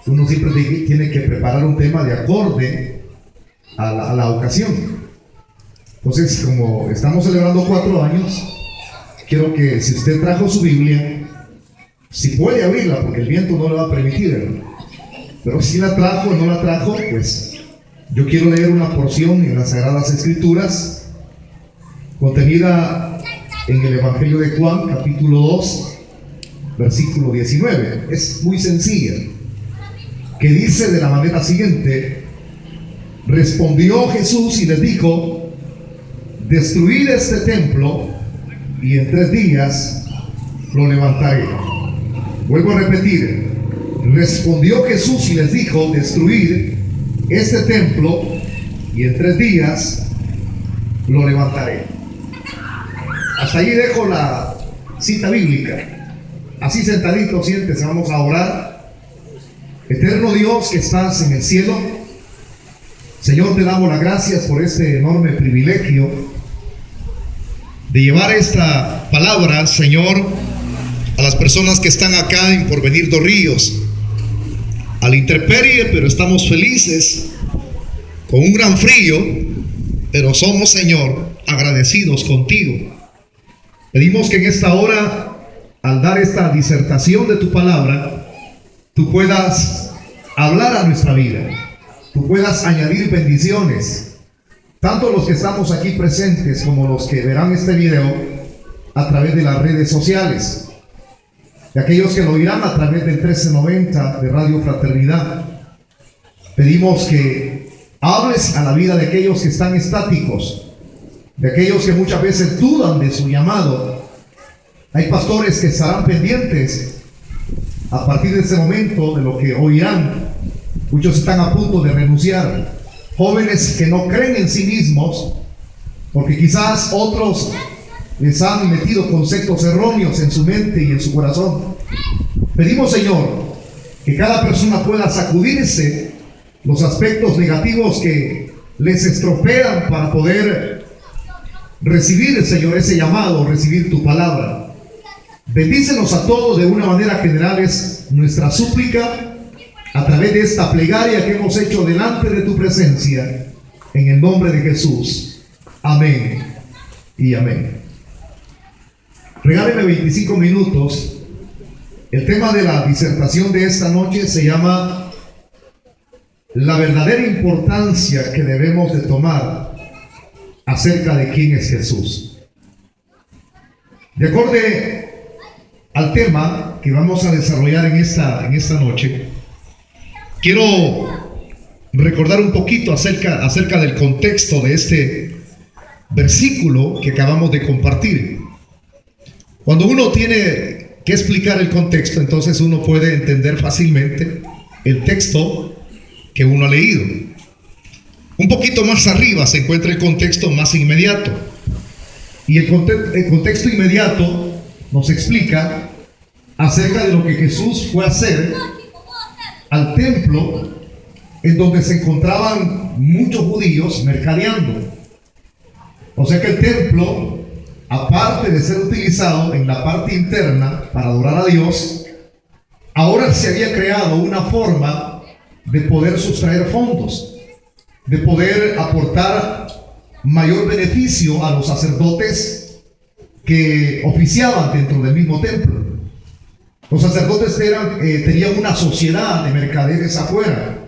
uno siempre tiene que preparar un tema de acorde a la ocasión. Entonces, como estamos celebrando 4 años, quiero que si usted trajo su Biblia, si puede abrirla, porque el viento no le va a permitir, ¿verdad? Pero si la trajo o no la trajo, pues yo quiero leer una porción en las Sagradas Escrituras contenida en el Evangelio de Juan, capítulo 2, versículo 19. Es muy sencilla, que dice de la manera siguiente: respondió Jesús y les dijo: destruid este templo y en 3 días lo levantaré. Vuelvo a repetir: respondió Jesús y les dijo: destruid este templo y en 3 días lo levantaré. Hasta ahí dejo la cita bíblica. Así sentadito, siéntese, vamos a orar. Eterno Dios que estás en el cielo, Señor, te damos las gracias por este enorme privilegio de llevar esta palabra, Señor, a las personas que están acá en Porvenir dos Ríos, a la intemperie, pero estamos felices, con un gran frío, pero somos, Señor, agradecidos contigo. Pedimos que en esta hora, al dar esta disertación de tu palabra, tú puedas hablar a nuestra vida, tú puedas añadir bendiciones, tanto los que estamos aquí presentes como los que verán este video a través de las redes sociales, de aquellos que lo oirán a través del 1390 de Radio Fraternidad. Pedimos que hables a la vida de aquellos que están estáticos, de aquellos que muchas veces dudan de su llamado. Hay pastores que estarán pendientes a partir de ese momento de lo que oirán. Muchos están a punto de renunciar, jóvenes que no creen en sí mismos, porque quizás otros les han metido conceptos erróneos en su mente y en su corazón. Pedimos, Señor, que cada persona pueda sacudirse los aspectos negativos que les estropean para poder recibir, Señor, ese llamado, recibir tu palabra. Bendícenos a todos de una manera general, es nuestra súplica a través de esta plegaria que hemos hecho delante de tu presencia, en el nombre de Jesús. Amén y amén. Regáleme 25 minutos. El tema de la disertación de esta noche se llama la verdadera importancia que debemos de tomar acerca de quién es Jesús. De acuerdo al tema que vamos a desarrollar en esta noche, quiero recordar un poquito acerca del contexto de este versículo que acabamos de compartir. Cuando uno tiene que explicar el contexto, entonces uno puede entender fácilmente el texto que uno ha leído. Un poquito más arriba se encuentra el contexto más inmediato. Y el contexto inmediato nos explica acerca de lo que Jesús fue a hacer al templo, en donde se encontraban muchos judíos mercadeando. O sea que el templo, aparte de ser utilizado en la parte interna para adorar a Dios, ahora se había creado una forma de poder sustraer fondos, de poder aportar mayor beneficio a los sacerdotes que oficiaban dentro del mismo templo. Los sacerdotes tenían una sociedad de mercaderes afuera.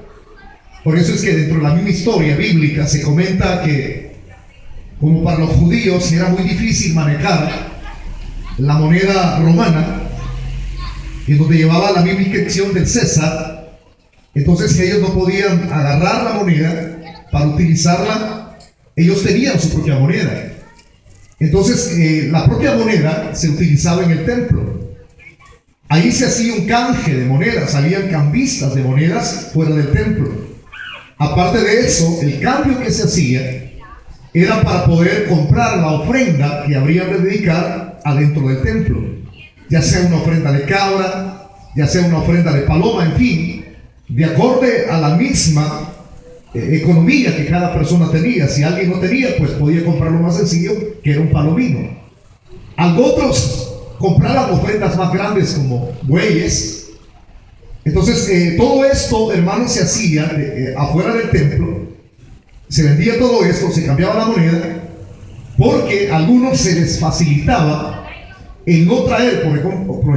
Por eso es que dentro de la misma historia bíblica se comenta que, como para los judíos era muy difícil manejar la moneda romana, en donde llevaba la misma inscripción del César, entonces ellos no podían agarrar la moneda para utilizarla. Ellos tenían su propia moneda. Entonces la propia moneda se utilizaba en el templo. Ahí se hacía un canje de monedas, habían cambistas de monedas fuera del templo. Aparte de eso, el cambio que se hacía era para poder comprar la ofrenda que habrían de dedicar adentro del templo, ya sea una ofrenda de cabra, ya sea una ofrenda de paloma, en fin, de acorde a la misma economía que cada persona tenía. Si alguien no tenía, pues podía comprar lo más sencillo, que era un palomino. Otros compraban ofrendas más grandes como bueyes. Entonces, todo esto, hermanos, se hacía afuera del templo. Se vendía todo esto, se cambiaba la moneda, porque a algunos se les facilitaba el no traer, por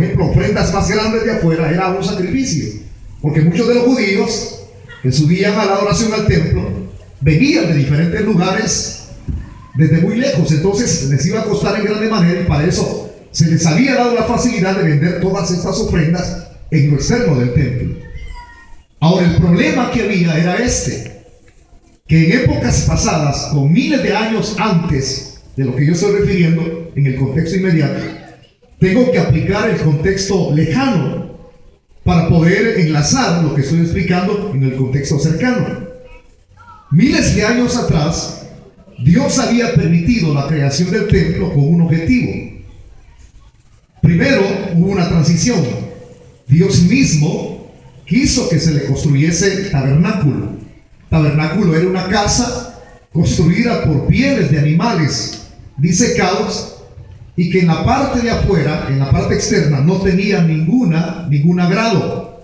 ejemplo, ofrendas más grandes de afuera. Era un sacrificio, porque muchos de los judíos que subían a la adoración al templo venían de diferentes lugares desde muy lejos. Entonces les iba a costar en grande manera, y para eso se les había dado la facilidad de vender todas estas ofrendas en lo externo del templo. Ahora, el problema que había era que en épocas pasadas, con miles de años antes de lo que yo estoy refiriendo en el contexto inmediato, tengo que aplicar el contexto lejano para poder enlazar lo que estoy explicando en el contexto cercano. Miles de años atrás, Dios había permitido la creación del templo con un objetivo. Primero, hubo una transición. Dios mismo quiso que se le construyese tabernáculo. Tabernáculo era una casa construida por pieles de animales disecados, y que en la parte de afuera, en la parte externa, no tenía ningún agrado.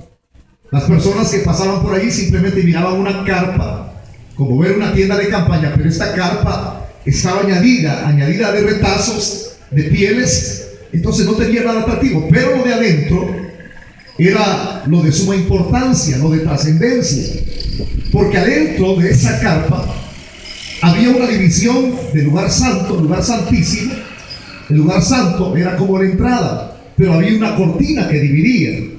Las personas que pasaban por ahí simplemente miraban una carpa, como ver una tienda de campaña, pero esta carpa estaba añadida de retazos, de pieles, entonces no tenía nada atractivo. Pero lo de adentro era lo de suma importancia, lo de trascendencia, porque adentro de esa carpa había una división de lugar santo, lugar santísimo. El lugar santo era como la entrada, pero había una cortina que dividía.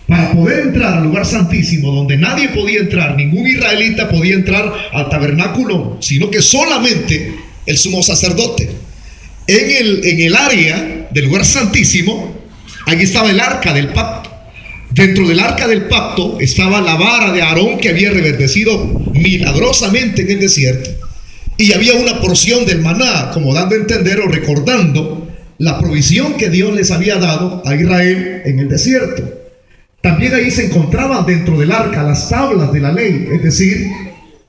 Para poder entrar al lugar santísimo, donde nadie podía entrar, ningún israelita podía entrar al tabernáculo, sino que solamente el sumo sacerdote. En el área del lugar santísimo, allí estaba el arca del pacto. Dentro del arca del pacto estaba la vara de Aarón, que había reverdecido milagrosamente en el desierto. Y había una porción del maná, como dando a entender o recordando la provisión que Dios les había dado a Israel en el desierto. También ahí se encontraban dentro del arca las tablas de la ley, es decir,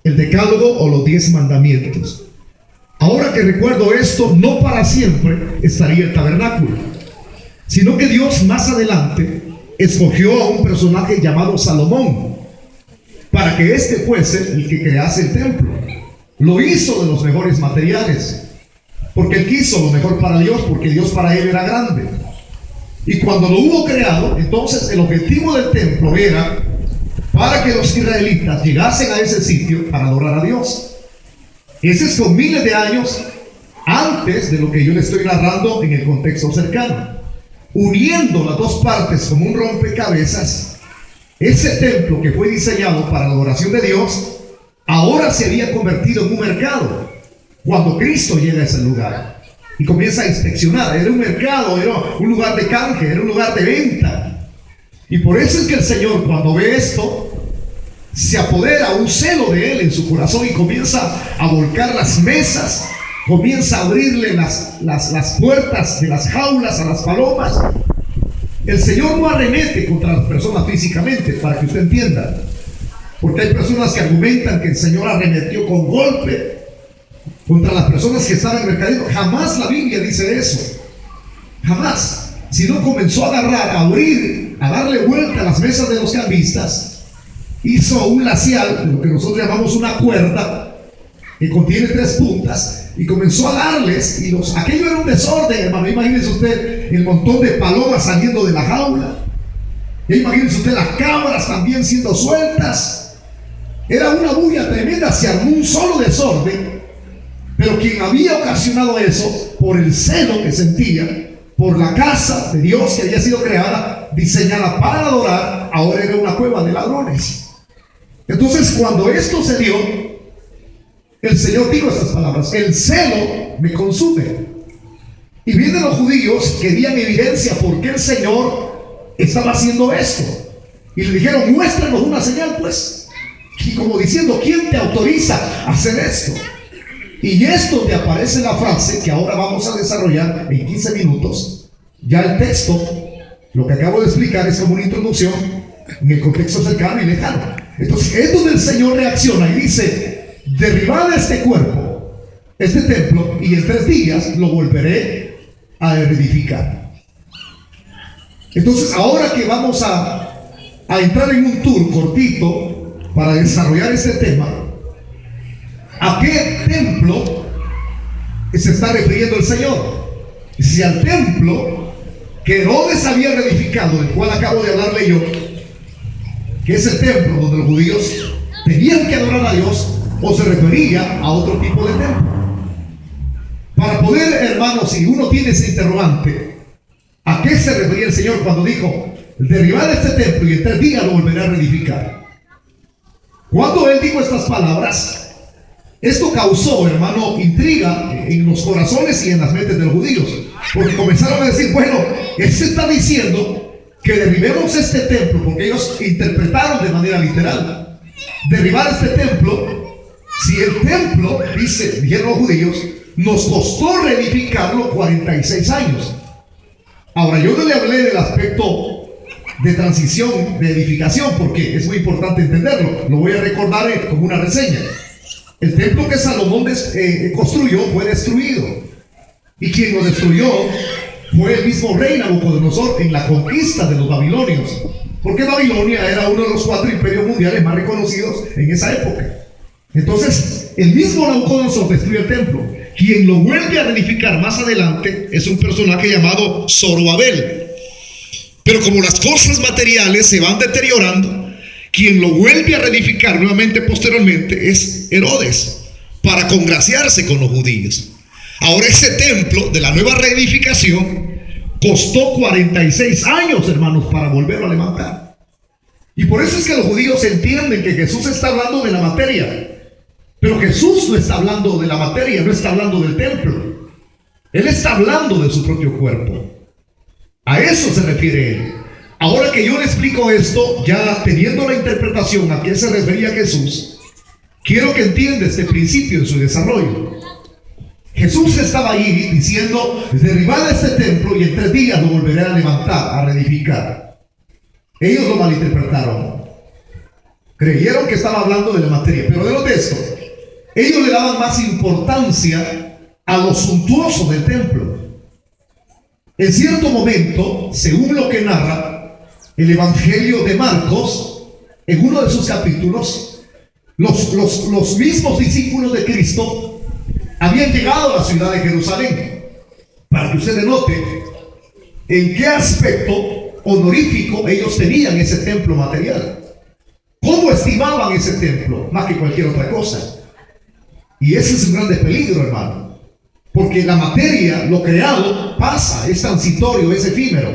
el decálogo o los 10 mandamientos. Ahora que recuerdo esto, no para siempre estaría el tabernáculo, sino que Dios más adelante escogió a un personaje llamado Salomón para que éste fuese el que crease el templo. Lo hizo de los mejores materiales, porque él quiso lo mejor para Dios, porque Dios para él era grande. Y cuando lo hubo creado, entonces el objetivo del templo era para que los israelitas llegasen a ese sitio para adorar a Dios. Ese es con miles de años antes de lo que yo le estoy narrando en el contexto cercano. Uniendo las dos partes como un rompecabezas, ese templo que fue diseñado para la adoración de Dios ahora se había convertido en un mercado. Cuando Cristo llega a ese lugar y comienza a inspeccionar, era un mercado, era un lugar de canje, era un lugar de venta. Y por eso es que el Señor, cuando ve esto, se apodera un celo de él en su corazón y comienza a volcar las mesas, comienza a abrirle las puertas de las jaulas a las palomas. El Señor no arremete contra las personas físicamente, para que usted entienda, porque hay personas que argumentan que el Señor arremetió con golpe contra las personas que estaban mercadeando. Jamás la Biblia dice eso, jamás. Sino comenzó a agarrar, a abrir, a darle vuelta a las mesas de los cambistas. Hizo un lacial, lo que nosotros llamamos una cuerda, que contiene 3 puntas, y comenzó a darles, y aquello era un desorden, hermano. Imagínense usted el montón de palomas saliendo de la jaula, y imagínense usted las cabras también siendo sueltas. Era una bulla tremenda, se armó un solo desorden. Pero quien había ocasionado eso, por el celo que sentía por la casa de Dios que había sido creada, diseñada para adorar, ahora era una cueva de ladrones. Entonces, cuando esto se dio, el Señor dijo estas palabras: el celo me consume. Y vienen los judíos, querían evidencia por qué el Señor estaba haciendo esto, y le dijeron: muéstranos una señal, pues. Y como diciendo: ¿quién te autoriza a hacer esto? Y es donde aparece la frase que ahora vamos a desarrollar en 15 minutos. Ya el texto, lo que acabo de explicar, es como una introducción en el contexto cercano y lejano. Entonces es donde el Señor reacciona y dice: derribad este cuerpo, este templo, y en 3 días lo volveré a reedificar. Entonces, ahora que vamos a a entrar en un tour cortito para desarrollar este tema. ¿A qué templo se está refiriendo el Señor? Si al templo que Herodes había reedificado, del cual acabo de hablarle yo, que es el templo donde los judíos tenían que adorar a Dios, o se refería a otro tipo de templo. Para poder, hermanos, si uno tiene ese interrogante, ¿a qué se refería el Señor cuando dijo: derribar este templo y en 3 días lo volveré a reedificar? Cuando Él dijo estas palabras, esto causó, hermano, intriga en los corazones y en las mentes de los judíos, porque comenzaron a decir: bueno, Él se está diciendo que derribemos este templo, porque ellos interpretaron de manera literal, derribar este templo. Si el templo, dijeron los judíos, nos costó reedificarlo 46 años. Ahora, yo no le hablé del aspecto de transición, de edificación, porque es muy importante entenderlo. Lo voy a recordar como una reseña. El templo que Salomón construyó fue destruido, y quien lo destruyó fue el mismo rey Nabucodonosor en la conquista de los babilonios, porque Babilonia era uno de los 4 imperios mundiales más reconocidos en esa época. Entonces, el mismo Nabucodonosor destruye el templo. Quien lo vuelve a reedificar más adelante es un personaje llamado Zorobabel. Pero como las cosas materiales se van deteriorando, quien lo vuelve a reedificar nuevamente posteriormente es Herodes, para congraciarse con los judíos. Ahora, ese templo de la nueva reedificación costó 46 años, hermanos, para volverlo a levantar. Y por eso es que los judíos entienden que Jesús está hablando de la materia. Pero Jesús no está hablando de la materia, no está hablando del templo. Él está hablando de su propio cuerpo. A eso se refiere Él. Ahora que yo le explico esto, ya teniendo la interpretación a qué se refería Jesús, quiero que entienda este principio en su desarrollo. Jesús estaba ahí diciendo: derribad este templo y en 3 días lo volveré a levantar, a reedificar. Ellos lo malinterpretaron. Creyeron que estaba hablando de la materia, pero de lo de esto, ellos le daban más importancia a lo suntuoso del templo. En cierto momento, según lo que narra el Evangelio de Marcos, en uno de sus capítulos, los mismos discípulos de Cristo habían llegado a la ciudad de Jerusalén, para que usted note en qué aspecto honorífico ellos tenían ese templo material, cómo estimaban ese templo más que cualquier otra cosa. Y ese es un grande peligro, hermano, porque la materia, lo creado, pasa, es transitorio, es efímero,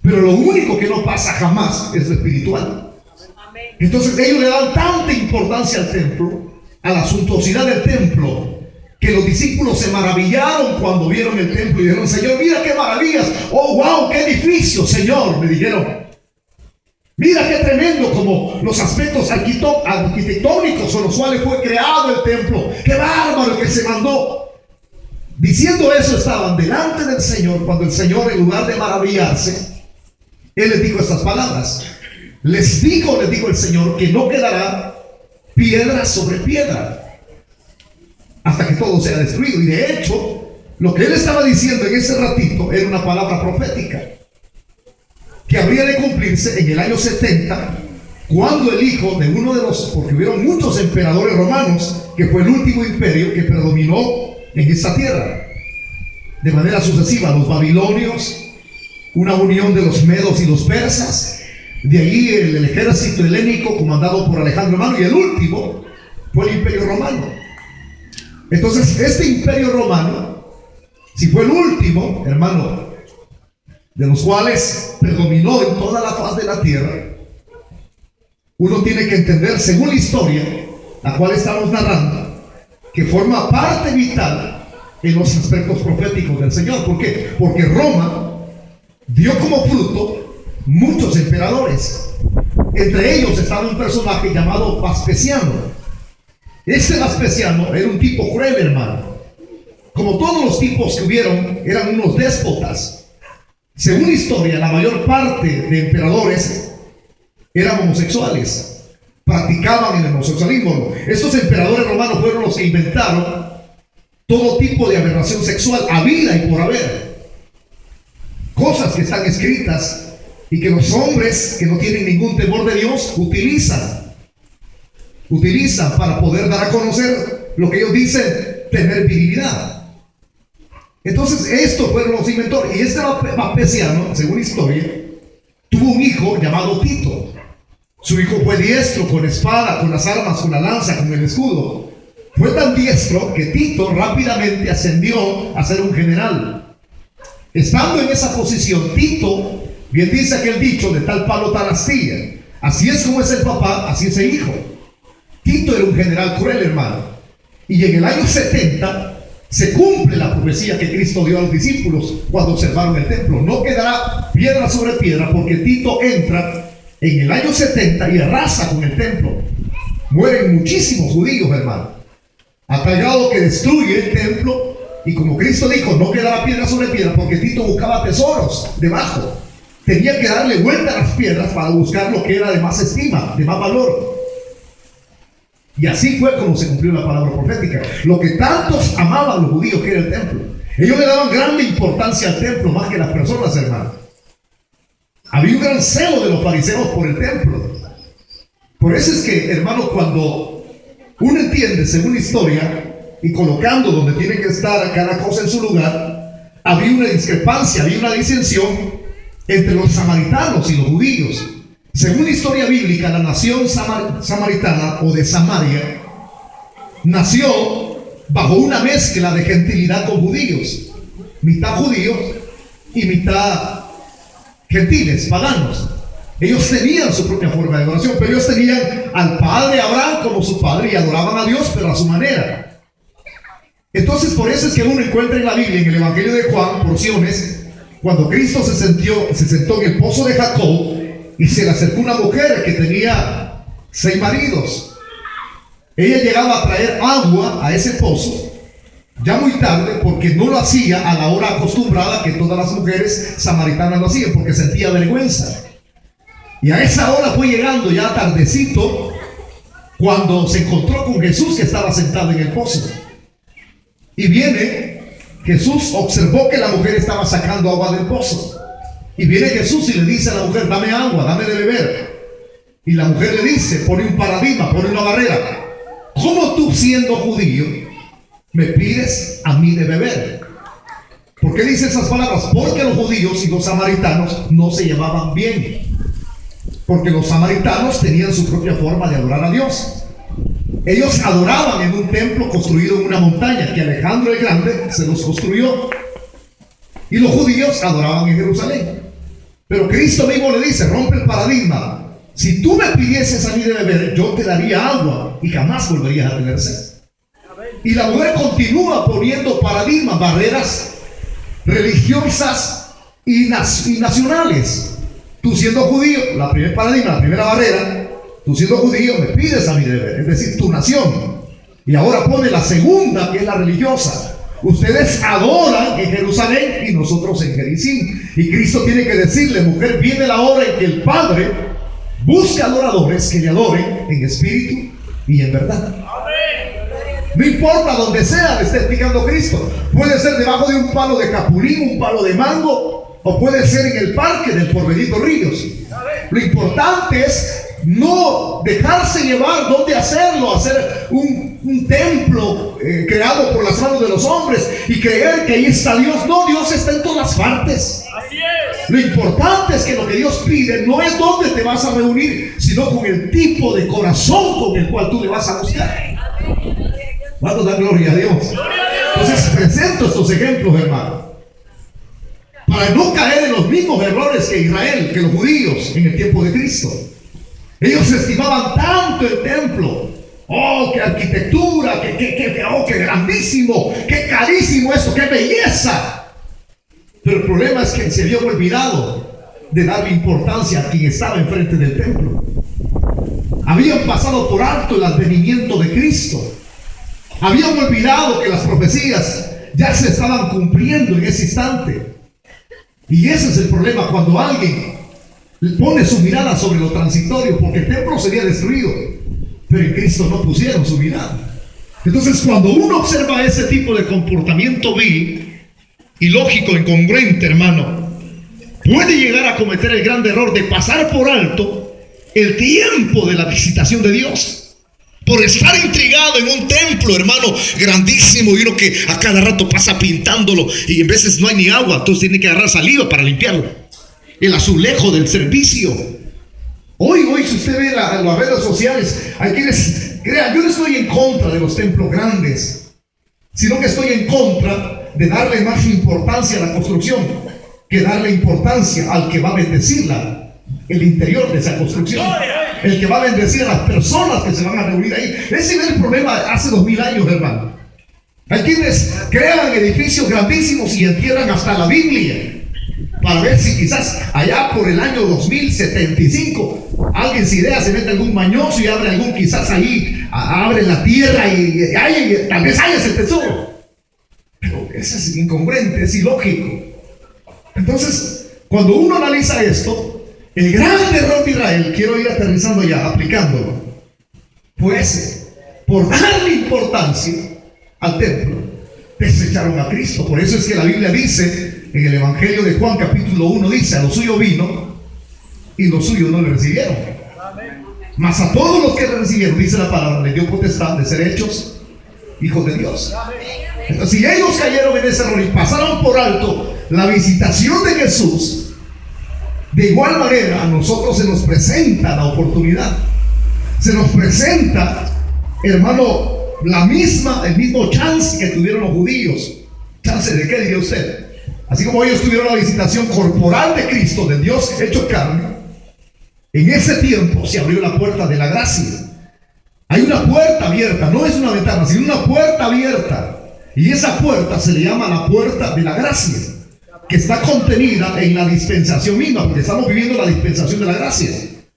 pero lo único que no pasa jamás es lo espiritual. Entonces ellos le dan tanta importancia al templo, a la suntuosidad del templo, que los discípulos se maravillaron cuando vieron el templo y dijeron: Señor, mira qué maravillas, oh wow, qué edificio, Señor, me dijeron. Mira qué tremendo, como los aspectos arquitectónicos con los cuales fue creado el templo. Qué bárbaro que se mandó. Diciendo eso, estaban delante del Señor, cuando el Señor, en lugar de maravillarse, Él les dijo estas palabras. Les dijo el Señor, que no quedará piedra sobre piedra hasta que todo sea destruido. Y de hecho, lo que Él estaba diciendo en ese ratito era una palabra profética que habría de cumplirse en el año 70, cuando el hijo de uno de los, porque hubieron muchos emperadores romanos, que fue el último imperio que predominó en esta tierra, de manera sucesiva, los babilonios, una unión de los medos y los persas, de ahí el ejército helénico comandado por Alejandro Magno, y el último fue el imperio romano. Entonces, este imperio romano, si fue el último, hermano, de los cuales predominó en toda la faz de la tierra, uno tiene que entender, según la historia, la cual estamos narrando, que forma parte vital en los aspectos proféticos del Señor. ¿Por qué? Porque Roma dio como fruto muchos emperadores. Entre ellos estaba un personaje llamado Vespasiano. Este Vespasiano era un tipo cruel, hermano. Como todos los tipos que hubieron, eran unos déspotas. Según la historia, la mayor parte de emperadores eran homosexuales, practicaban el homosexualismo. Estos emperadores romanos fueron los que inventaron todo tipo de aberración sexual, habida y por haber. Cosas que están escritas y que los hombres que no tienen ningún temor de Dios utilizan para poder dar a conocer lo que ellos dicen tener virilidad. Entonces estos fueron los inventores. Y este Vespasiano, según historia, tuvo un hijo llamado Tito. Su hijo fue diestro con espada, con las armas, con la lanza, con el escudo. Fue tan diestro que Tito rápidamente ascendió a ser un general. Estando en esa posición, Tito, bien dice aquel dicho, de tal palo tal astilla. Así es como es el papá, así es el hijo. Tito era un general cruel, hermano. Y en el año 70 se cumple la profecía que Cristo dio a los discípulos cuando observaron el templo. No quedará piedra sobre piedra, porque Tito entra en el año 70 y arrasa con el templo. Mueren muchísimos judíos, hermano, a tal grado que destruye el templo. Y como Cristo dijo, no quedará piedra sobre piedra, porque Tito buscaba tesoros debajo. Tenía que darle vuelta a las piedras para buscar lo que era de más estima, de más valor. Y así fue como se cumplió la palabra profética. Lo que tantos amaban los judíos, que era el templo. Ellos le daban grande importancia al templo, más que las personas, hermano. Había un gran celo de los fariseos por el templo. Por eso es que, hermano, cuando uno entiende, según historia, y colocando donde tiene que estar cada cosa en su lugar, había una discrepancia, había una disensión entre los samaritanos y los judíos. Según historia bíblica, la nación samaritana o de Samaria nació bajo una mezcla de gentilidad con judíos, mitad judíos y mitad gentiles, paganos. Ellos tenían su propia forma de adoración, pero ellos tenían al padre Abraham como su padre y adoraban a Dios, pero a su manera. Entonces, por eso es que uno encuentra en la Biblia, en el Evangelio de Juan, porciones, cuando Cristo se sentó en el pozo de Jacob y se le acercó una mujer que tenía 6 maridos. Ella llegaba a traer agua a ese pozo ya muy tarde, porque no lo hacía a la hora acostumbrada que todas las mujeres samaritanas lo hacían, porque sentía vergüenza. Y a esa hora fue llegando ya tardecito, cuando se encontró con Jesús, que estaba sentado en el pozo. Y viene Jesús, observó que la mujer estaba sacando agua del pozo. Y viene Jesús y le dice a la mujer: dame agua, dame de beber. Y la mujer le dice, pone un paradigma, pone una barrera: ¿cómo tú, siendo judío, me pides a mí de beber? ¿Por qué dice esas palabras? Porque los judíos y los samaritanos no se llevaban bien. Porque los samaritanos tenían su propia forma de adorar a Dios. Ellos adoraban en un templo construido en una montaña que Alejandro el Grande se los construyó. Y los judíos adoraban en Jerusalén. Pero Cristo mismo le dice, rompe el paradigma: si tú me pidieses a mí de beber, yo te daría agua y jamás volverías a tener sed. Y la mujer continúa poniendo paradigmas, barreras religiosas y nacionales. Tú siendo judío, la primera paradigma, la primera barrera: tú siendo judío me pides a mí de beber, es decir, tu nación. Y ahora pone la segunda, que es la religiosa: ustedes adoran en Jerusalén y nosotros en Jericín. Y Cristo tiene que decirle: mujer, viene la hora en que el Padre busca adoradores que le adoren en espíritu y en verdad. No importa donde sea, le está explicando Cristo. Puede ser debajo de un palo de capulín, un palo de mango, o puede ser en el parque del Porvenito Ríos. Lo importante es no dejarse llevar donde hacerlo, hacer un templo creado por las manos de los hombres y creer que ahí está Dios. No, Dios está en todas partes. Así es. Lo importante es que lo que Dios pide no es dónde te vas a reunir, sino con el tipo de corazón con el cual tú le vas a buscar. ¿Cuánto da gloria a Dios? Entonces presento estos ejemplos, hermano, para no caer en los mismos errores que Israel, que los judíos en el tiempo de Cristo. Ellos estimaban tanto el templo. Oh, qué arquitectura, qué grandísimo, qué carísimo esto, qué belleza. Pero el problema es que se habían olvidado de darle importancia a quien estaba enfrente del templo. Habían pasado por alto el advenimiento de Cristo. Habían olvidado que las profecías ya se estaban cumpliendo en ese instante. Y ese es el problema cuando alguien pone su mirada sobre lo transitorio, porque el templo sería destruido, pero en Cristo no pusieron su mirada. Entonces, cuando uno observa ese tipo de comportamiento vil, ilógico, incongruente, hermano, puede llegar a cometer el gran error de pasar por alto el tiempo de la visitación de Dios. Por estar intrigado en un templo, hermano, grandísimo, y uno que a cada rato pasa pintándolo y en veces no hay ni agua, entonces tiene que agarrar saliva para limpiarlo. El azulejo del servicio. Hoy, si usted ve las redes sociales, hay quienes crean, yo no estoy en contra de los templos grandes, sino que estoy en contra de darle más importancia a la construcción que darle importancia al que va a bendecirla, el interior de esa construcción, el que va a bendecir a las personas que se van a reunir ahí. Ese es el problema hace 2000 años, hermano. Hay quienes crean edificios grandísimos y entierran hasta la Biblia para ver si quizás allá por el año 2075 alguien sin idea se mete algún mañoso y abre algún, quizás ahí abre la tierra y tal vez haya ese tesoro. Pero eso es incongruente, es ilógico. Entonces, cuando uno analiza esto, el gran error de Israel, quiero ir aterrizando ya, aplicándolo, pues por darle importancia al templo, desecharon a Cristo. Por eso es que la Biblia dice, en el Evangelio de Juan capítulo 1, dice, a lo suyo vino y los suyos no le recibieron. Mas a todos los que le recibieron, dice la palabra, le dio potestad de ser hechos hijos de Dios. Entonces, si ellos cayeron en ese error y pasaron por alto la visitación de Jesús, de igual manera a nosotros se nos presenta la oportunidad, se nos presenta, hermano, el mismo chance que tuvieron los judíos. ¿Chance de qué, diría usted? Así como ellos tuvieron la visitación corporal de Cristo, de Dios hecho carne, en ese tiempo se abrió la puerta de la gracia. Hay una puerta abierta, no es una ventana, sino una puerta abierta, y esa puerta se le llama la puerta de la gracia, que está contenida en la dispensación misma, porque estamos viviendo la dispensación de la gracia.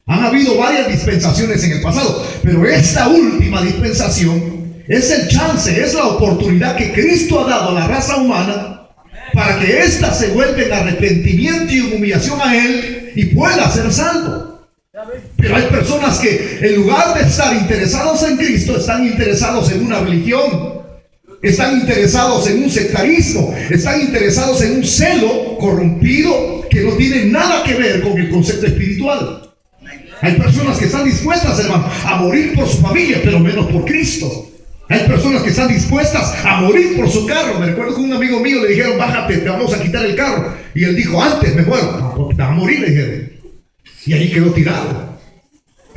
Han habido varias dispensaciones en el pasado, pero esta última dispensación es el chance, es la oportunidad que Cristo ha dado a la raza humana para que ésta se vuelva en arrepentimiento y humillación a Él y pueda ser salvo. Pero hay personas que en lugar de estar interesados en Cristo, están interesados en una religión, están interesados en un sectarismo, están interesados en un celo corrompido que no tiene nada que ver con el concepto espiritual. Hay personas que están dispuestas, hermano, a morir por su familia, pero menos por Cristo. Hay personas que están dispuestas a morir por su carro. Me recuerdo que un amigo mío le dijeron, bájate, te vamos a quitar el carro. Y él dijo, antes me muero. No, te vas a morir, le dijeron. Y ahí quedó tirado.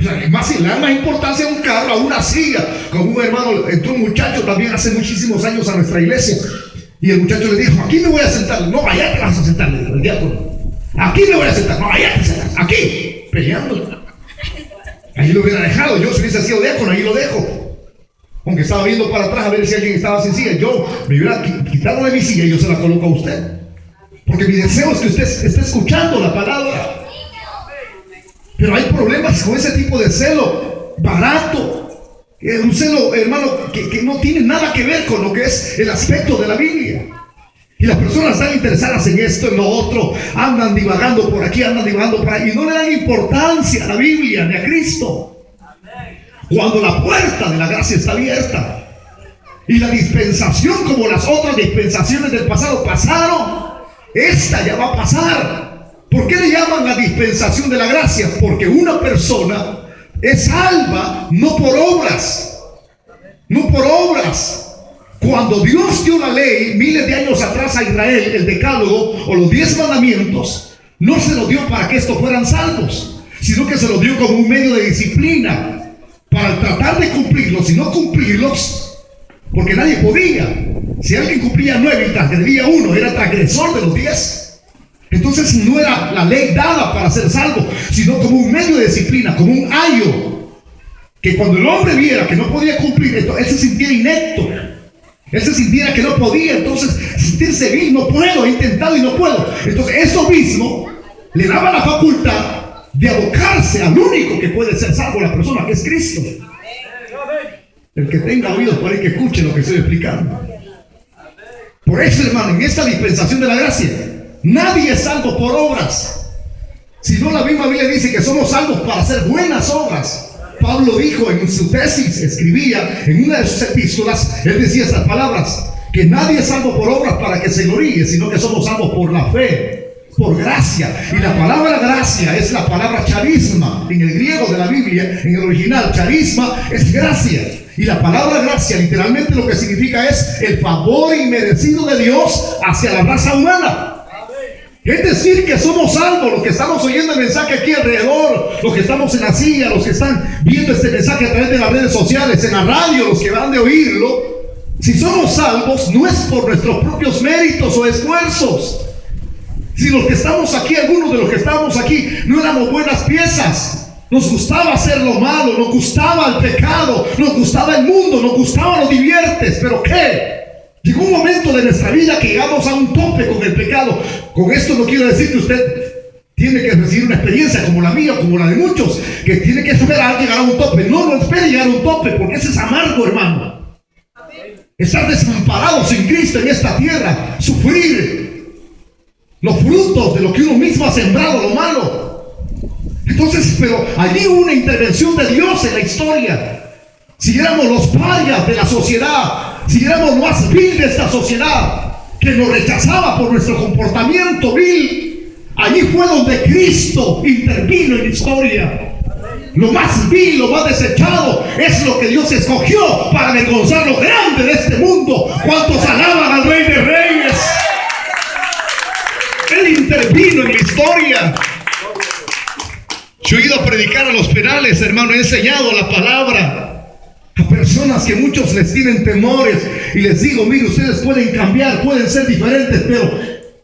O sea, le da más importancia a un carro, a una silla. Como un hermano, entró un muchacho también hace muchísimos años a nuestra iglesia. Y el muchacho le dijo, aquí me voy a sentar. No, allá te vas a sentar, le dijo el diácono. Aquí me voy a sentar. No, allá te sentas. Aquí, peleando. Ahí lo hubiera dejado. Yo si hubiese sido diácono, ahí lo dejo. Aunque estaba viendo para atrás a ver si alguien estaba sin silla, yo me hubiera quitado de mi silla y yo se la coloco a usted. Porque mi deseo es que usted esté escuchando la palabra. Pero hay problemas con ese tipo de celo barato. Un celo, hermano, que no tiene nada que ver con lo que es el aspecto de la Biblia. Y las personas están interesadas en esto, en lo otro, andan divagando por aquí, andan divagando por ahí, y no le dan importancia a la Biblia ni a Cristo. Cuando la puerta de la gracia está abierta y la dispensación, como las otras dispensaciones del pasado pasaron, esta ya va a pasar. ¿Por qué le llaman la dispensación de la gracia? Porque una persona es salva no por obras, no por obras. Cuando Dios dio la ley miles de años atrás a Israel, el decálogo o los 10 mandamientos, no se los dio para que estos fueran salvos, sino que se los dio como un medio de disciplina para tratar de cumplirlos y no cumplirlos, porque nadie podía. Si alguien cumplía 9 y transgredía 1, era transgresor de los 10. Entonces no era la ley dada para ser salvo, sino como un medio de disciplina, como un ayo, que cuando el hombre viera que no podía cumplir, él se sintiera inepto, él se sintiera que no podía, entonces sentirse vil, no puedo, he intentado y no puedo. Entonces eso mismo le daba la facultad de abocarse al único que puede ser salvo, la persona que es Cristo. El que tenga oídos para que escuche lo que estoy explicando. Por eso, hermano, en esta dispensación de la gracia, nadie es salvo por obras, sino la misma Biblia dice que somos salvos para hacer buenas obras. Pablo dijo en su tesis, escribía en una de sus epístolas, él decía estas palabras, que nadie es salvo por obras para que se gloríe, sino que somos salvos por la fe por gracia. Y la palabra gracia es la palabra charisma en el griego de la Biblia, en el original. Charisma es gracia. Y la palabra gracia literalmente lo que significa es el favor inmerecido de Dios hacia la raza humana. Es decir, que somos salvos, los que estamos oyendo el mensaje aquí alrededor, los que estamos en la silla, los que están viendo este mensaje a través de las redes sociales, en la radio, los que van de oírlo. Si somos salvos, no es por nuestros propios méritos o esfuerzos. Si los que estamos aquí, algunos de los que estamos aquí, no éramos buenas piezas. Nos gustaba hacer lo malo, nos gustaba el pecado, nos gustaba el mundo, nos gustaba los diviertes. ¿Pero qué? Llegó un momento de nuestra vida que llegamos a un tope con el pecado. Con esto no quiero decir que usted tiene que recibir una experiencia como la mía o como la de muchos, que tiene que esperar llegar a un tope. No espere llegar a un tope, porque ese es amargo, hermano. Estar desamparado sin Cristo en esta tierra, sufrir los frutos de lo que uno mismo ha sembrado, lo malo. Entonces, pero allí hubo una intervención de Dios en la historia. Si éramos los parias de la sociedad, si éramos lo más vil de esta sociedad, que nos rechazaba por nuestro comportamiento vil, allí fue donde Cristo intervino en la historia. Lo más vil, lo más desechado, es lo que Dios escogió para avergonzar lo grande de este mundo. ¿Cuántos alaban al Rey de Reyes? Él intervino en la historia. Yo he ido a predicar a los penales, hermano, he enseñado la palabra a personas que muchos les tienen temores, y les digo, mire, ustedes pueden cambiar, pueden ser diferentes, pero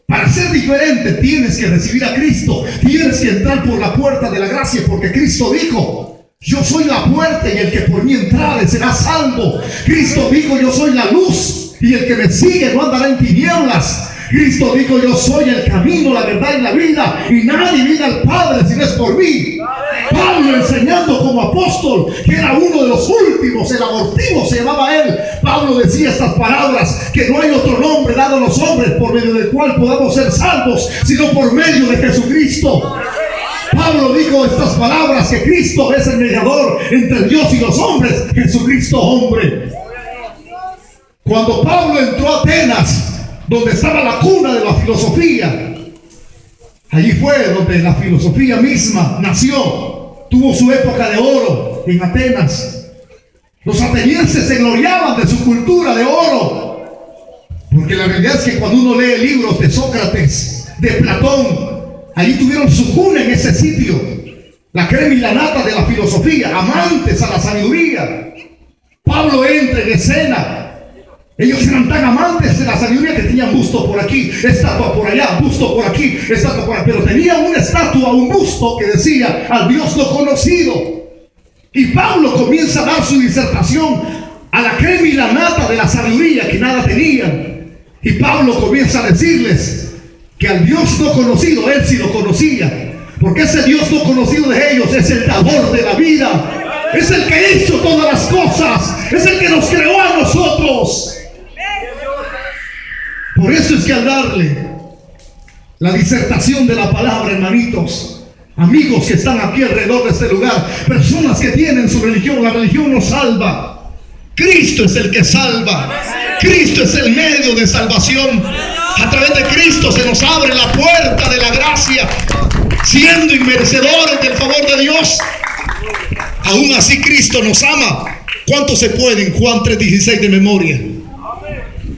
para ser diferente tienes que recibir a Cristo, tienes que entrar por la puerta de la gracia, porque Cristo dijo: yo soy la puerta y el que por mí entrare será salvo. Cristo dijo: yo soy la luz y el que me sigue no andará en tinieblas. Cristo dijo: yo soy el camino, la verdad y la vida, y nadie viene al Padre si no es por mí. Pablo, enseñando como apóstol, que era uno de los últimos, el abortivo se llamaba él, Pablo decía estas palabras: que no hay otro nombre dado a los hombres por medio del cual podamos ser salvos, sino por medio de Jesucristo. Pablo dijo estas palabras, que Cristo es el mediador entre Dios y los hombres, Jesucristo hombre. Cuando Pablo entró a Atenas, donde estaba la cuna de la filosofía, allí fue donde la filosofía misma nació, tuvo su época de oro en Atenas. Los atenienses se gloriaban de su cultura de oro, porque la realidad es que cuando uno lee libros de Sócrates, de Platón, allí tuvieron su cuna en ese sitio, la crema y la nata de la filosofía, amantes a la sabiduría. Pablo entra en escena. Ellos eran tan amantes de la sabiduría que tenían busto por aquí, estatua por allá, busto por aquí, estatua por allá. Pero tenían una estatua, un busto que decía: al Dios no conocido. Y Pablo comienza a dar su disertación a la crema y la nata de la sabiduría que nada tenían. Y Pablo comienza a decirles que al Dios no conocido, él sí lo conocía. Porque ese Dios no conocido de ellos es el dador de la vida. Es el que hizo todas las cosas. Es el que nos creó a nosotros. Por eso es que al darle la disertación de la palabra, hermanitos, amigos que están aquí alrededor de este lugar, personas que tienen su religión, la religión nos salva. Cristo es el que salva. Cristo es el medio de salvación. A través de Cristo se nos abre la puerta de la gracia, siendo inmerecedores del favor de Dios. Aún así Cristo nos ama. ¿Cuánto se pueden? Juan 3:16 de memoria.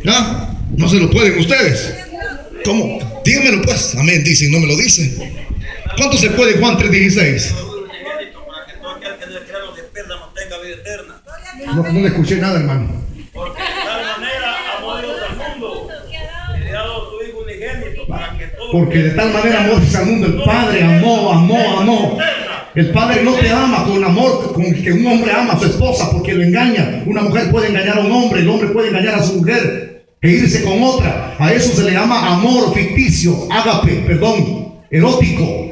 ¿Ah? ¿No se lo pueden ustedes? ¿Cómo? Díganmelo pues. Amén, dicen, no me lo dicen. ¿Cuánto se puede Juan 3:16? No le escuché nada, hermano. Porque de tal manera amó Dios al mundo, que le ha dado su Hijo unigénito, para que todo. Porque de tal manera amó Dios al mundo. El Padre amó. El Padre no te ama con amor con que un hombre ama a su esposa, porque lo engaña. Una mujer puede engañar a un hombre, el hombre puede engañar a su mujer e irse con otra. A eso se le llama amor ficticio, ágape, erótico.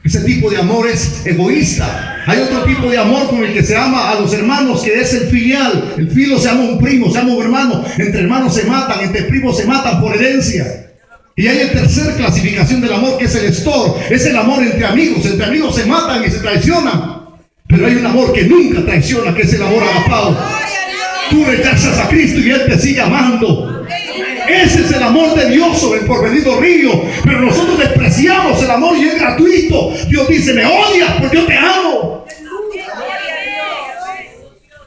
Ese tipo de amor es egoísta. Hay otro tipo de amor con el que se ama a los hermanos, que es el filial. El filo se ama a un primo, se ama a un hermano. Entre hermanos se matan, entre primos se matan por herencia. Y hay la tercera clasificación del amor, que es el estor. Es el amor entre amigos. Entre amigos se matan y se traicionan. Pero hay un amor que nunca traiciona, que es el amor agapao. Tú rechazas a Cristo y Él te sigue amando. Ese es el amor de Dios sobre el porvenido río. Pero nosotros despreciamos el amor y es gratuito. Dios dice, me odias porque yo te amo.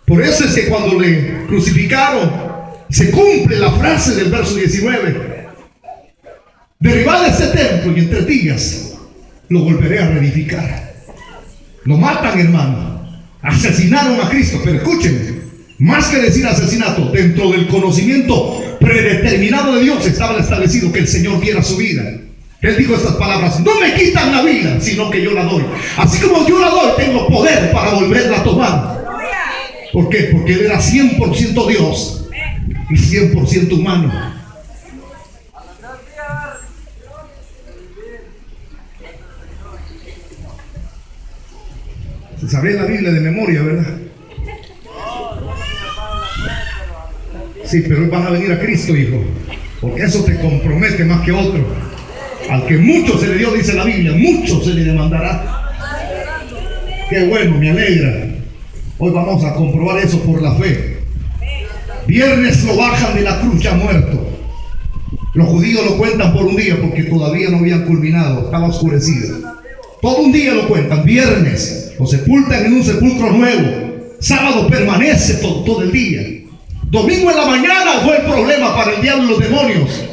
Por eso es que cuando le crucificaron, se cumple la frase del verso 19. Derribad este templo y en 3 días lo volveré a reedificar. Lo matan, hermano. Asesinaron a Cristo. Pero escúchenme, más que decir asesinato, dentro del conocimiento predeterminado de Dios estaba establecido que el Señor diera su vida. Él dijo estas palabras: no me quitan la vida, sino que yo la doy. Así como yo la doy, tengo poder para volverla a tomar. ¿Por qué? Porque Él era 100% Dios y 100% humano. Se sabe la Biblia de memoria, ¿verdad? Sí, pero hoy van a venir a Cristo, hijo, porque eso te compromete más que otro. Al que mucho se le dio, dice la Biblia, mucho se le demandará. Qué bueno, me alegra. Hoy vamos a comprobar eso por la fe. Viernes lo bajan de la cruz ya muerto. Los judíos lo cuentan por un día porque todavía no habían culminado, estaba oscurecido. Todo un día lo cuentan. Viernes lo sepultan en un sepulcro nuevo. Sábado permanece todo el día. Domingo en la mañana fue el problema para el diablo y los demonios.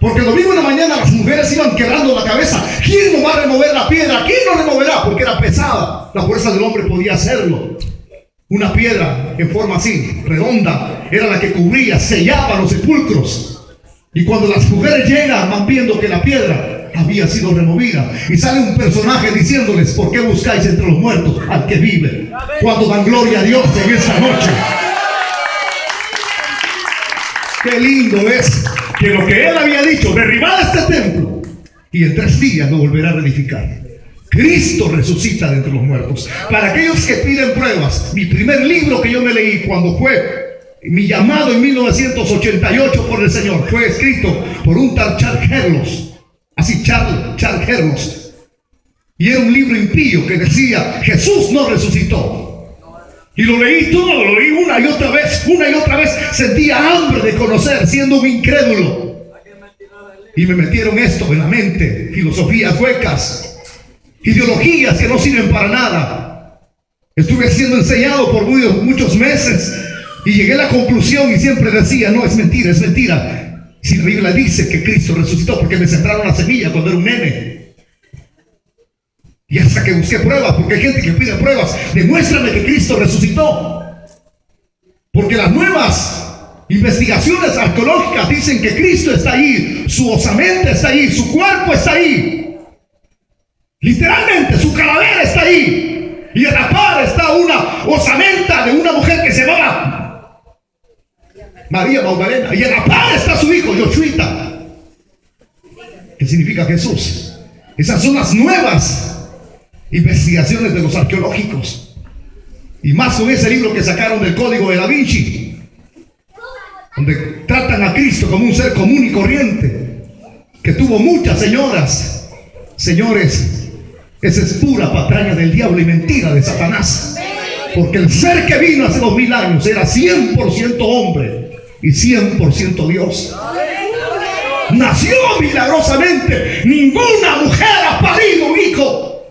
Porque el domingo en la mañana las mujeres iban quebrando la cabeza. ¿Quién no va a remover la piedra? ¿Quién no removerá? Porque era pesada. La fuerza del hombre podía hacerlo. Una piedra en forma así, redonda, era la que cubría, sellaba los sepulcros. Y cuando las mujeres llegan, van viendo que la piedra había sido removida. Y sale un personaje diciéndoles: ¿por qué buscáis entre los muertos al que vive? Cuando dan gloria a Dios en esta noche. Qué lindo es que lo que Él había dicho: derribad este templo y en 3 días lo volverá a reedificar. Cristo resucita de entre los muertos. Para aquellos que piden pruebas, mi primer libro que yo me leí cuando fue mi llamado en 1988 por el Señor, fue escrito por un tal Charles Herlos. Así, Charles Herlos. Y era un libro impío que decía: Jesús no resucitó. Y lo leí todo, lo leí una y otra vez. Sentía hambre de conocer, siendo un incrédulo. Y me metieron esto en la mente: filosofías huecas, ideologías que no sirven para nada. Estuve siendo enseñado por muchos meses y llegué a la conclusión y siempre decía: no, es mentira, es mentira. Si la Biblia dice que Cristo resucitó, porque me sembraron la semilla cuando era un nene. Y hasta que busqué pruebas, porque hay gente que pide pruebas: demuéstrame que Cristo resucitó. Porque las nuevas investigaciones arqueológicas dicen que Cristo está ahí, su osamenta está ahí, su cuerpo está ahí. Literalmente, su calavera está ahí. Y en la par está una osamenta de una mujer que se llamaba María Magdalena. Y en la par está su hijo, Yoshuita, que significa Jesús. Esas son las nuevas investigaciones de los arqueológicos. Y más con ese libro que sacaron del Código de Da Vinci, donde tratan a Cristo como un ser común y corriente, que tuvo muchas señoras. Señores, esa es pura patraña del diablo y mentira de Satanás. Porque el ser que vino hace 2000 años era 100% hombre y 100% Dios. Nació milagrosamente. Ninguna mujer ha parido un hijo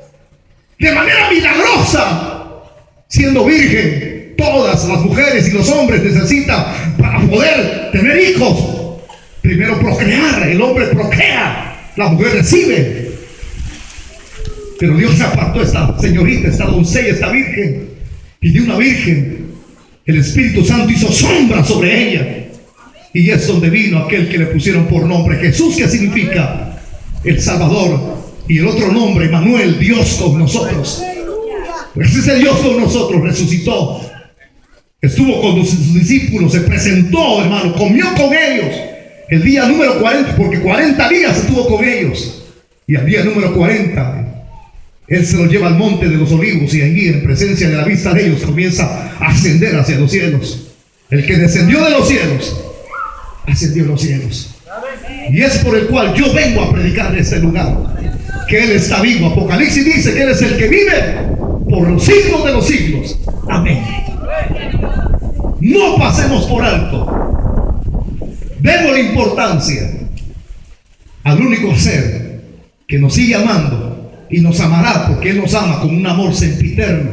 de manera milagrosa siendo virgen. Todas las mujeres y los hombres necesitan, para poder tener hijos, primero procrear. El hombre procrea, la mujer recibe. Pero Dios apartó a esta señorita, esta doncella, esta virgen. Y de una virgen, el Espíritu Santo hizo sombra sobre ella. Y es donde vino aquel que le pusieron por nombre Jesús, que significa el Salvador. Y el otro nombre, Emmanuel, Dios con nosotros. Ese es el Dios con nosotros, resucitó. Estuvo con sus discípulos, se presentó, hermano, comió con ellos. El día número 40, porque 40 días estuvo con ellos. Y al día número 40... Él se los lleva al monte de los olivos y allí, en presencia de la vista de ellos, comienza a ascender hacia los cielos. El que descendió de los cielos, ascendió a los cielos. Y es por el cual yo vengo a predicar en este lugar, que Él está vivo. Apocalipsis dice que Él es el que vive por los siglos de los siglos. Amén. No pasemos por alto Demos importancia al único ser que nos sigue amando y nos amará, porque Él nos ama con un amor sempiterno.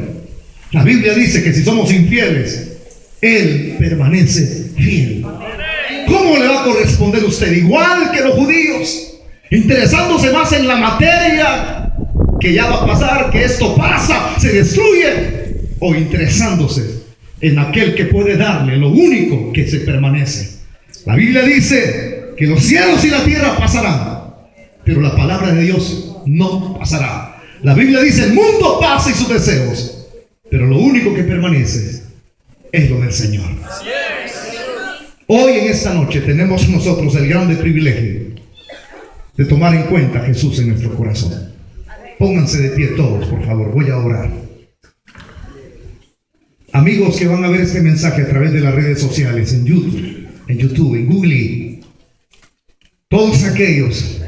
La Biblia dice que si somos infieles, Él permanece fiel. ¿Cómo le va a corresponder a usted? Igual que los judíos, interesándose más en la materia, que ya va a pasar, que esto pasa, se destruye, o interesándose en aquel que puede darle lo único que se permanece. La Biblia dice que los cielos y la tierra pasarán, pero la palabra de Dios no pasará. La Biblia dice: el mundo pasa y sus deseos, pero lo único que permanece es lo del Señor. Hoy en esta noche tenemos nosotros el grande privilegio de tomar en cuenta a Jesús en nuestro corazón. Pónganse de pie todos, por favor, voy a orar. Amigos que van a ver este mensaje a través de las redes sociales, en YouTube, en Google, todos aquellos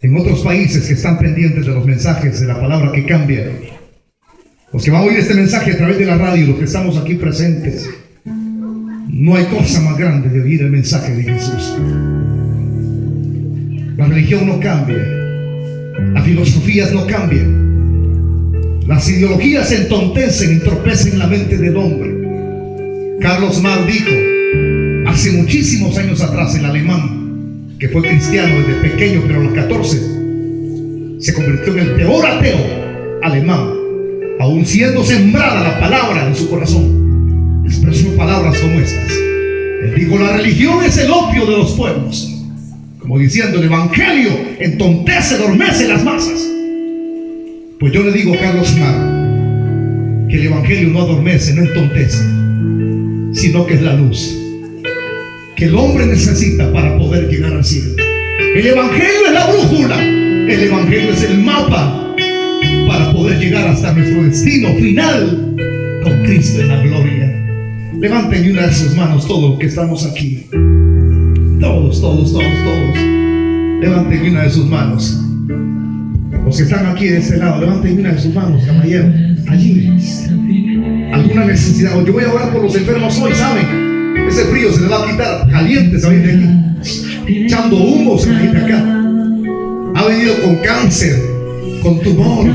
en otros países que están pendientes de los mensajes de la palabra que cambia, los que van a oír este mensaje a través de la radio, los que estamos aquí presentes, no hay cosa más grande de oír el mensaje de Jesús. La religión no cambia, las filosofías no cambian, las ideologías entorpecen la mente del hombre. Carlos Marx dijo hace muchísimos años atrás, el alemán, que fue cristiano desde pequeño, pero a los 14 se convirtió en el peor ateo alemán, aún siendo sembrada la palabra en su corazón, expresó palabras como estas. Él dijo: la religión es el opio de los pueblos, como diciendo, el evangelio entontece, adormece las masas. Pues yo le digo a Carlos Marx que el evangelio no adormece, no entontece, sino que es la luz que el hombre necesita para poder llegar al cielo. El evangelio es la brújula, el evangelio es el mapa para poder llegar hasta nuestro destino final con Cristo en la gloria. Levanten una de sus manos todos los que estamos aquí. Todos. Levanten una de sus manos. Los que están aquí de este lado, levanten una de sus manos, caballero. Allí. Alguna necesidad. Yo voy a orar por los enfermos hoy, ¿saben? Ese frío se le va a quitar. Caliente se va a ir de aquí. Echando humo se va a ir de acá. Ha venido con cáncer, con tumor,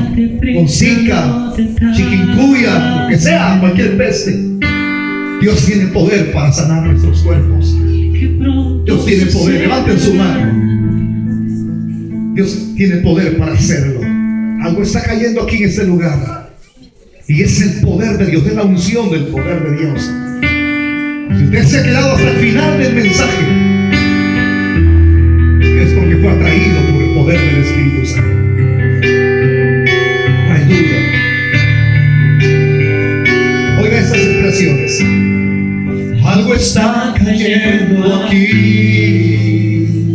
con zika, chikungunya, lo que sea, cualquier peste. Dios tiene poder para sanar nuestros cuerpos. Dios tiene poder. Levanten su mano. Dios tiene poder para hacerlo. Algo está cayendo aquí en este lugar, y es el poder de Dios, es la unción del poder de Dios. Si usted se ha quedado hasta el final del mensaje, es porque fue atraído por el poder del Espíritu Santo. No hay duda. Oiga estas expresiones: algo está cayendo aquí,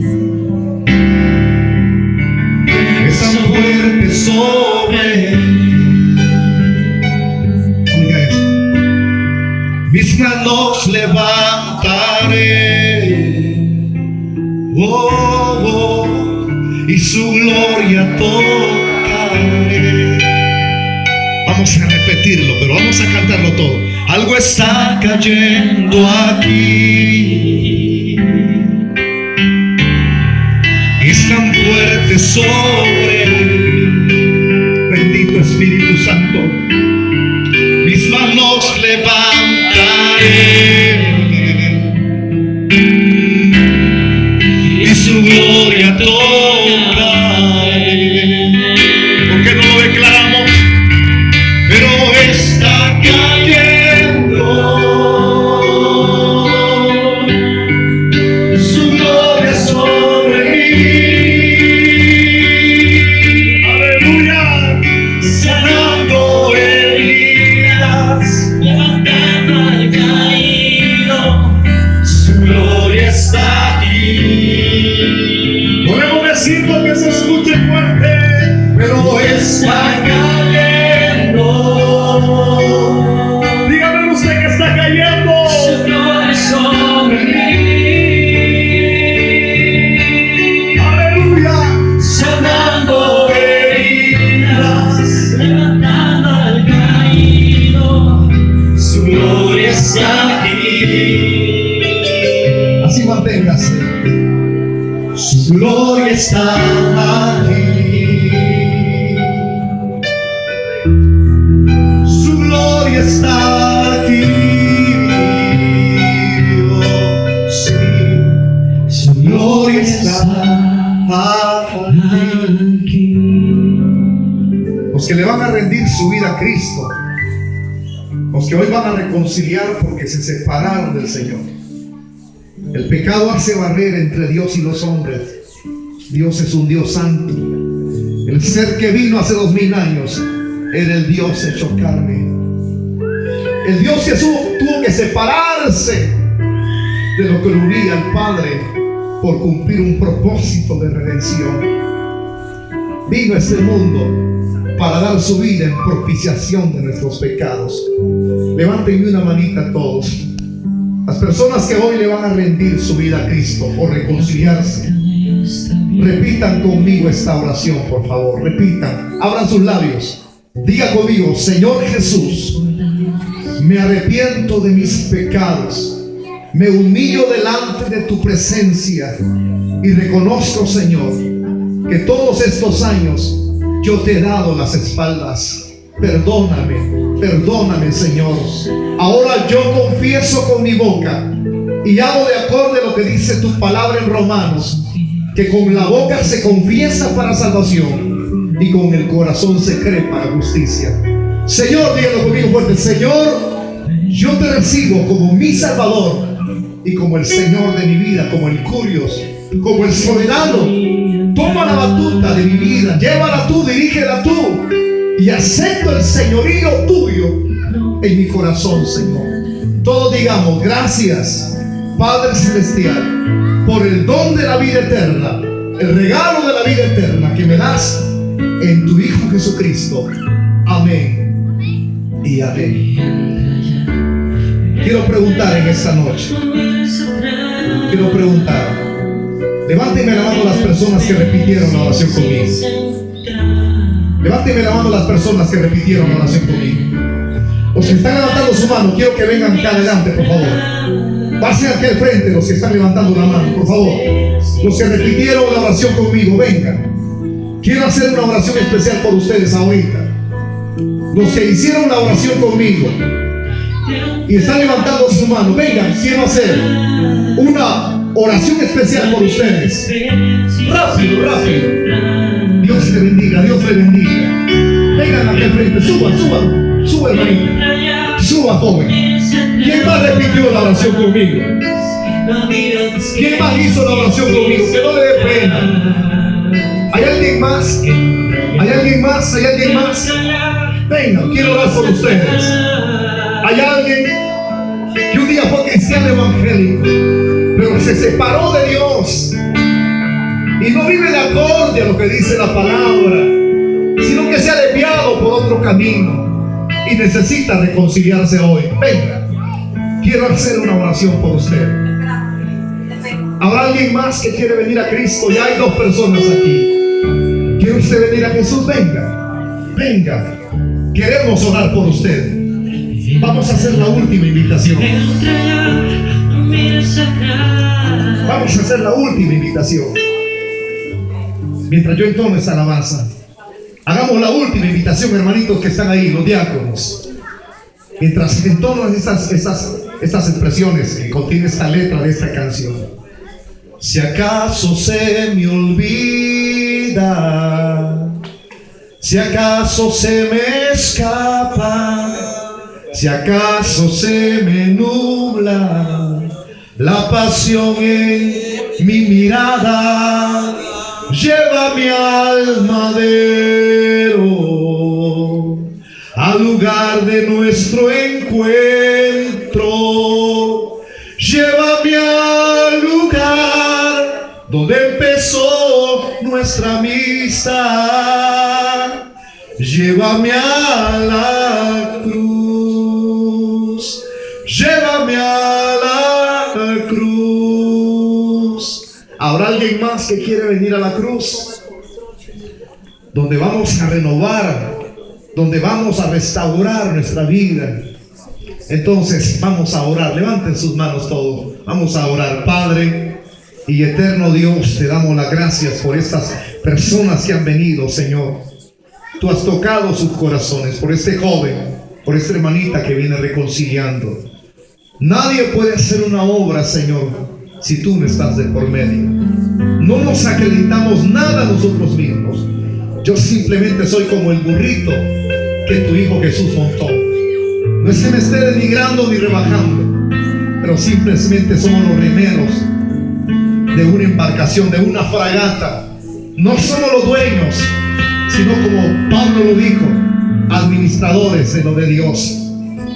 es tan fuerte sobre mí. Oiga esto: mis manos levantaré, y su gloria tocaré. Vamos a repetirlo, pero vamos a cantarlo todo. Algo está cayendo aquí, es tan fuerte sobre mí. Bendito Espíritu Santo. Mis manos levantaré, y su gloria tocaré. ¿Por qué no lo declaramos? Pero está cayendo, su gloria sobre mí. Aleluya. Sanando heridas, levantando al caído, su gloria está aquí. Podemos decirlo que se escuche fuerte, pero está cayendo. Dígame usted que está cayendo. Su gloria sobre mí. Aleluya. Sanando heridas, levantando al caído, su gloria está aquí. Así manténgase. Su gloria está aquí. Su gloria está aquí. Oh, sí. Su gloria está aquí. Los que le van a rendir su vida a Cristo, los que hoy van a reconciliar porque se separaron del Señor. El pecado hace barrera entre Dios y los hombres. Dios es un Dios santo. El ser que vino hace 2000 años era el Dios hecho carne. El Dios Jesús tuvo que separarse de lo que lo unía al Padre por cumplir un propósito de redención. Vino a este mundo para dar su vida en propiciación de nuestros pecados. Levántenme una manita a todos. Las personas que hoy le van a rendir su vida a Cristo o reconciliarse, repitan conmigo esta oración, por favor. Repitan, abran sus labios. Diga conmigo: Señor Jesús, me arrepiento de mis pecados, me humillo delante de tu presencia y reconozco, Señor, que todos estos años yo te he dado las espaldas. Perdóname, perdóname, Señor. Ahora yo confieso con mi boca y hago de acuerdo a lo que dice tu palabra en Romanos, que con la boca se confiesa para salvación y con el corazón se cree para justicia. Señor, dígalo conmigo fuerte: Señor, yo te recibo como mi Salvador y como el Señor de mi vida, como el Curios, como el soberano. Toma la batuta de mi vida, llévala tú, dirígela tú, y acepto el señorío tuyo en mi corazón, Señor. Todos digamos: gracias, Padre Celestial, por el don de la vida eterna, el regalo de la vida eterna que me das en tu Hijo Jesucristo. Amén y amén. Quiero preguntar en esta noche, levánteme la mano las personas que repitieron la oración conmigo. Levánteme la mano las personas que repitieron la oración conmigo. Los que están levantando su mano, quiero que vengan acá adelante, por favor. Pasen aquí al frente los que están levantando la mano, por favor. Los que repitieron la oración conmigo, vengan. Quiero hacer una oración especial por ustedes ahorita. Los que hicieron la oración conmigo y están levantando su mano, vengan. Quiero hacer una oración especial por ustedes. Rápido, rápido. Dios le bendiga, Dios le bendiga. Vengan aquí al frente, suban, hermanito. Suba, joven. ¿Quién más repitió la oración conmigo? ¿Quién más hizo la oración conmigo? Que no le dé pena. ¿Hay alguien más? ¿Hay alguien más? ¿Hay alguien más? Vengan, quiero orar por ustedes. ¿Hay alguien que un día fue cristiano evangélico, pero se separó de Dios y no vive de acorde a lo que dice la palabra, sino que se ha desviado por otro camino y necesita reconciliarse hoy? Venga, quiero hacer una oración por usted. ¿Habrá alguien más que quiere venir a Cristo? Ya hay 2 personas aquí. ¿Quiere usted venir a Jesús? Venga, venga. Queremos orar por usted. Vamos a hacer la última invitación. Vamos a hacer la última invitación. Mientras yo entono esta alabanza, hagamos la última invitación, hermanitos que están ahí, los diáconos. Mientras entono estas expresiones que contiene esta letra de esta canción. Si acaso se me olvida, si acaso se me escapa, si acaso se me nubla la pasión en mi mirada, lleva mi alma madero al lugar de nuestro encuentro. Llévame al lugar donde empezó nuestra amistad. Llévame a la cruz. Llévame a la cruz. ¿Habrá alguien más que quiere venir a la cruz? Donde vamos a renovar, donde vamos a restaurar nuestra vida. Entonces vamos a orar. Levanten sus manos todos. Vamos a orar. Padre y eterno Dios, te damos las gracias por estas personas que han venido, Señor. Tú has tocado sus corazones, por este joven, por esta hermanita que viene reconciliando. Nadie puede hacer una obra, Señor, si tú no estás de por medio. No nos acreditamos nada nosotros mismos. Yo simplemente soy como el burrito que tu Hijo Jesús montó. No es que me esté denigrando ni rebajando, pero simplemente somos los remeros de una embarcación, de una fragata. No somos los dueños, sino, como Pablo lo dijo, administradores de lo de Dios.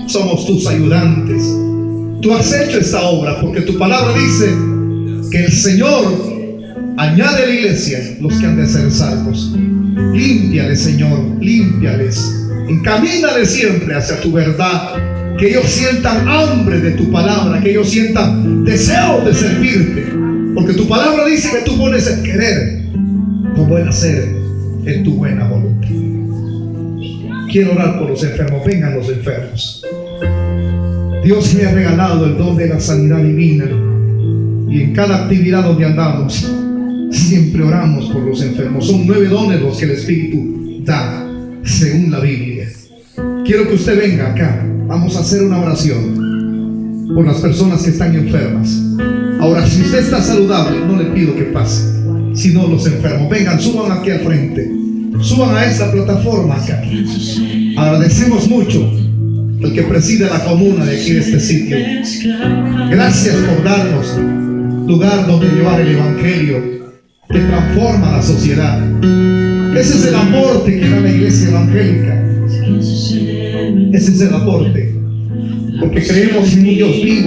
Somos tus ayudantes. Tú has hecho esta obra porque tu palabra dice que el Señor añade a la iglesia los que han de ser salvos. Límpiales, Señor, límpiales. Encamínales siempre hacia tu verdad. Que ellos sientan hambre de tu palabra, que ellos sientan deseo de servirte. Porque tu palabra dice que tú pones el querer como el hacer en tu buena voluntad. Quiero orar por los enfermos. Vengan los enfermos. Dios me ha regalado el don de la sanidad divina, y en cada actividad donde andamos siempre oramos por los enfermos. Son 9 dones los que el Espíritu da según la Biblia. Quiero que usted venga acá. Vamos a hacer una oración por las personas que están enfermas. Ahora, si usted está saludable, no le pido que pase, sino los enfermos. Vengan, suban aquí al frente, suban a esta plataforma acá. Agradecemos mucho el que preside la comuna de aquí, de este sitio. Gracias por darnos lugar donde llevar el evangelio que transforma la sociedad. Ese es el aporte que da la iglesia evangélica. Ese es el aporte, porque creemos en un Dios vivo,